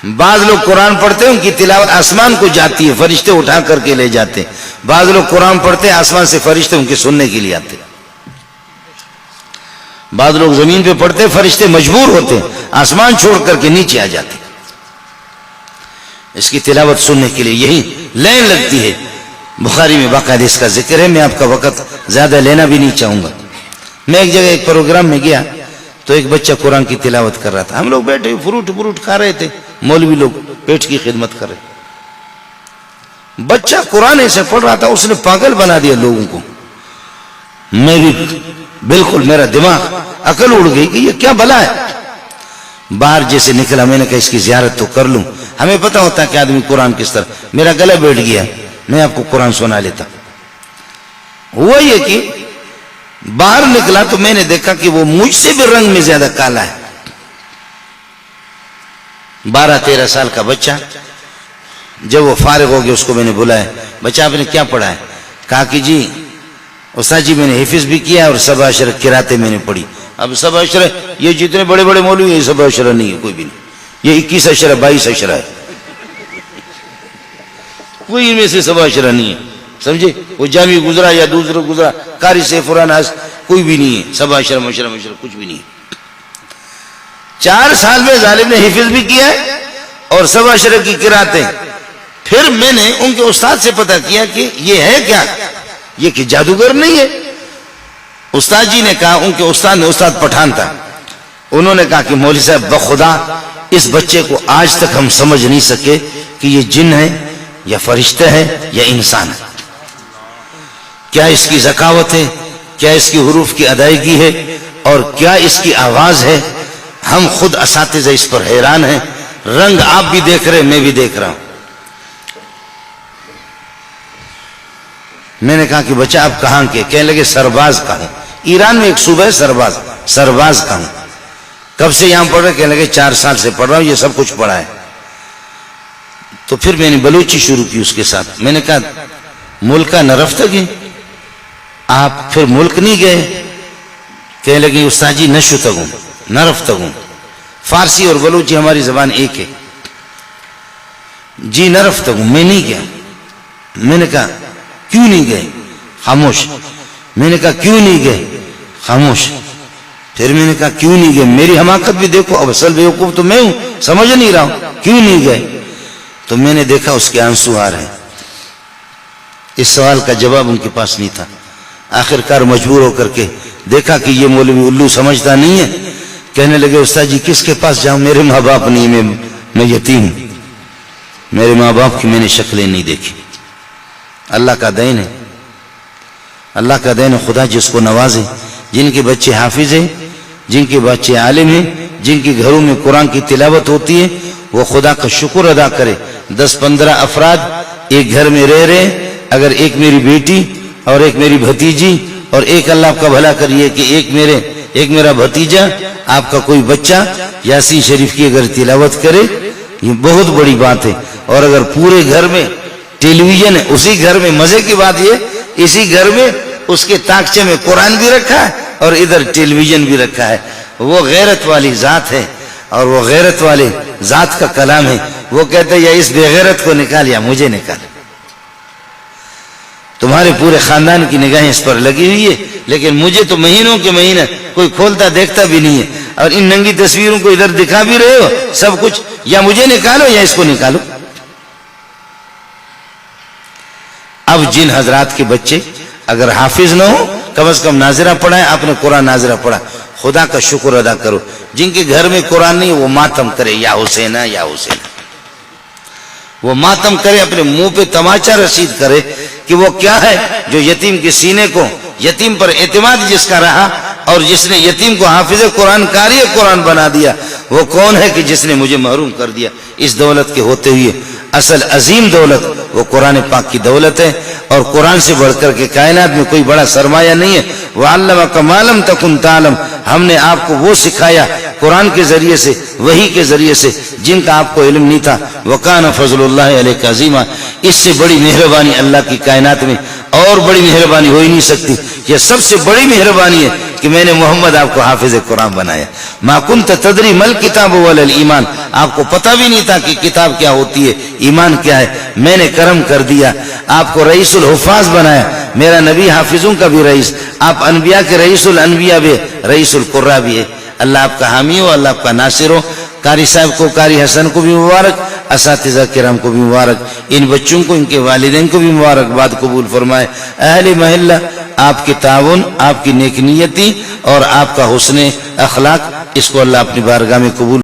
بعض لوگ قرآن پڑھتے ہیں ان کی تلاوت آسمان کو جاتی ہے، فرشتے اٹھا کر کے لے جاتے ہیں. بعض لوگ قرآن پڑھتے ہیں آسمان سے فرشتے ان کے سننے کے لیے آتے ہیں. بعض لوگ زمین پہ پڑھتے ہیں، فرشتے مجبور ہوتے ہیں آسمان چھوڑ کر کے نیچے آ جاتے ہیں اس کی تلاوت سننے کے لیے. یہی لائن لگتی ہے. بخاری میں باقاعدہ اس کا ذکر ہے. میں آپ کا وقت زیادہ لینا بھی نہیں چاہوں گا. میں ایک جگہ ایک پروگرام میں گیا تو ایک بچہ قرآن کی تلاوت کر رہا تھا. ہم لوگ بیٹھے فروٹ کھا رہے تھے، مولوی لوگ پیٹ کی خدمت کر رہے. بچہ قرآن ایسے پڑھ رہا تھا اس نے پاگل بنا دیا لوگوں کو. میں بھی بالکل میرا دماغ عقل اڑ گئی کہ یہ کیا بلا ہے. باہر جیسے نکلا میں نے کہا اس کی زیارت تو کر لوں. ہمیں پتہ ہوتا ہے کہ آدمی قرآن کس طرح. میرا گلا بیٹھ گیا، میں آپ کو قرآن سنا لیتا. ہوا یہ کہ باہر نکلا تو میں نے دیکھا کہ وہ مجھ سے بھی رنگ میں زیادہ کالا ہے. 12-13 سال کا بچہ. جب وہ فارغ ہو گیا اس کو میں نے بلایا، بچہ آپ نے کیا پڑھا ہے؟ کہا کہ جی استاد جی میں نے حفظ بھی کیا اور سبع عشرہ قراتیں میں نے پڑھی. اب سبع عشرہ یہ جتنے بڑے بڑے مولوی ہیں یہ سبع عشرہ نہیں ہے، کوئی بھی نہیں. یہ 21 عشرہ 22 عشرہ ہے، کوئی ان میں سے سبع عشرہ نہیں ہے. سمجھے؟ وہ جامع گزرا یا دوسرا گزرا قاری سے فراناس کوئی بھی نہیں ہے. سبع عشرہ مشرہ کچھ بھی نہیں ہے. 4 سال میں ظالم نے حفظ بھی کیا ہے اور سبع عشرہ کی قراتیں. پھر میں نے ان کے استاد سے پتہ کیا کہ یہ ہے کیا، یہ کہ جادوگر نہیں ہے. استاد جی نے کہا، ان کے استاد نے، استاد پٹھان تھا، انہوں نے کہا کہ مولوی صاحب بخدا اس بچے کو آج تک ہم سمجھ نہیں سکے کہ یہ جن ہے یا فرشتہ ہے یا انسان ہے. کیا اس کی ذکاوت ہے، کیا اس کی حروف کی ادائیگی ہے اور کیا اس کی آواز ہے. ہم خود اساتذہ اس پر حیران ہیں. رنگ آپ بھی دیکھ رہے میں بھی دیکھ رہا ہوں. میں نے کہا کہ بچہ آپ کہاں کے؟ کہنے لگے سرباز کا ہوں. ایران میں ایک صوبہ ہے سرباز کا ہوں. کب سے یہاں پڑھ رہے؟ کہنے لگے 4 سال سے پڑھ رہا ہوں، یہ سب کچھ پڑھا ہے. تو پھر میں نے بلوچی شروع کی اس کے ساتھ. میں نے کہا ملک کا نرفتگی، آپ پھر ملک نہیں گئے؟ کہنے لگے استاد جی نشتگوں نرفتگوں. فارسی اور بلوچی ہماری زبان ایک ہے. جی نرفتگوں. میں نہیں گیا. میں نے کہا کیوں نہیں گئے؟ خاموش. میں نے کہا کیوں نہیں گئے؟ خاموش. پھر میں نے کہا کیوں نہیں گئے؟ میری حماقت بھی دیکھو، اب اصل بیوقوف تو میں ہوں، سمجھ نہیں رہا ہوں. کیوں نہیں گئے؟ تو میں نے دیکھا اس کے آنسو آ رہے ہیں. اس سوال کا جواب ان کے پاس نہیں تھا. آخر کار مجبور ہو کر کے دیکھا کہ یہ مولوی الو سمجھتا نہیں ہے. کہنے لگے استاد جی کس کے پاس جاؤں؟ میرے ماں باپ نہیں، میں یتیم ہوں. میرے ماں باپ کی میں نے شکلیں نہیں دیکھی. اللہ کا دین ہے، اللہ کا دین ہے. خدا جس کو نوازے، جن کے بچے حافظ ہیں، جن کے بچے عالم ہیں، جن کے گھروں میں قرآن کی تلاوت ہوتی ہے، وہ خدا کا شکر ادا کرے. 10-15 افراد ایک گھر میں رہ رہے، اگر ایک میری بیٹی اور ایک میری بھتیجی اور ایک اللہ آپ کا بھلا کریے کہ ایک میرا بھتیجا، آپ کا کوئی بچہ یاسین شریف کی اگر تلاوت کرے، یہ بہت بڑی بات ہے. اور اگر پورے گھر میں ٹیلی ویژن ہے، اسی گھر میں مزے کی بات یہ اسی گھر میں اس کے تاکچے میں قرآن بھی رکھا ہے اور ادھر ٹیلی ویژن بھی رکھا ہے. وہ غیرت والی ذات ہے اور وہ غیرت والے ذات کا کلام ہے. وہ کہتے ہیں یا اس بے غیرت کو نکال یا مجھے نکال. تمہارے پورے خاندان کی نگاہیں اس پر لگی ہوئی ہے، لیکن مجھے تو مہینوں کے مہینے کوئی کھولتا دیکھتا بھی نہیں ہے. اور ان ننگی تصویروں کو ادھر دکھا بھی رہے ہو سب کچھ، یا مجھے نکالو یا اس کو نکالو. اب جن حضرات کے بچے اگر حافظ نہ ہو، کم از کم ناظرہ پڑھا ہے، آپ نے قرآن ناظرہ پڑھا، خدا کا شکر ادا کرو. جن کے گھر میں قرآن نہیں وہ ماتم کرے، یا حسین یا حسین. وہ ماتم کرے، اپنے منہ پہ تماچا رسید کرے کہ وہ کیا ہے جو یتیم کے سینے کو، یتیم پر اعتماد جس کا رہا اور جس نے یتیم کو حافظ قرآن قاری قرآن بنا دیا، وہ کون ہے کہ جس نے مجھے محروم کر دیا اس دولت کے ہوتے ہوئے. اصل عظیم دولت وہ قرآن پاک کی دولت ہے، اور قرآن سے بڑھ کر کے کائنات میں کوئی بڑا سرمایہ نہیں ہے. وَعَلَّمَكَ مَا لَمْ تَكُنْ تَعْلَمْ. ہم نے آپ کو وہ سکھایا قرآن کے ذریعے سے، وحی کے ذریعے سے، جن کا آپ کو علم نہیں تھا. وَكَانَ فَضْلُ اللَّهِ عَلَيْكَ عَظِيمًا. اس سے بڑی مہربانی اللہ کی کائنات میں اور بڑی مہربانی ہو ہی نہیں سکتی. یہ سب سے بڑی مہربانی ہے کہ میں نے محمد آپ کو حافظ قرآن بنایا. ما کنت تدری مل کتاب ولا الایمان, آپ کو پتہ بھی نہیں تھا کہ کتاب کیا ہوتی ہے, ایمان کیا ہے. میں نے کرم کر دیا, آپ کو رئیس الحفاظ بنایا. میرا نبی حافظوں کا بھی رئیس, آپ انبیاء کے رئیس الانبیاء بھی, رئیس القراء بھی ہے. اللہ آپ کا حامی ہو, اللہ آپ کا ناصر ہو. قاری صاحب کو, قاری حسن کو بھی مبارک, اساتذہ کرام کو بھی مبارک, ان بچوں کو, ان کے والدین کو بھی مبارکباد قبول فرمائے. اہل محلہ, آپ کی تعاون, آپ کی نیک نیتی اور آپ کا حسن اخلاق, اس کو اللہ اپنی بارگاہ میں قبول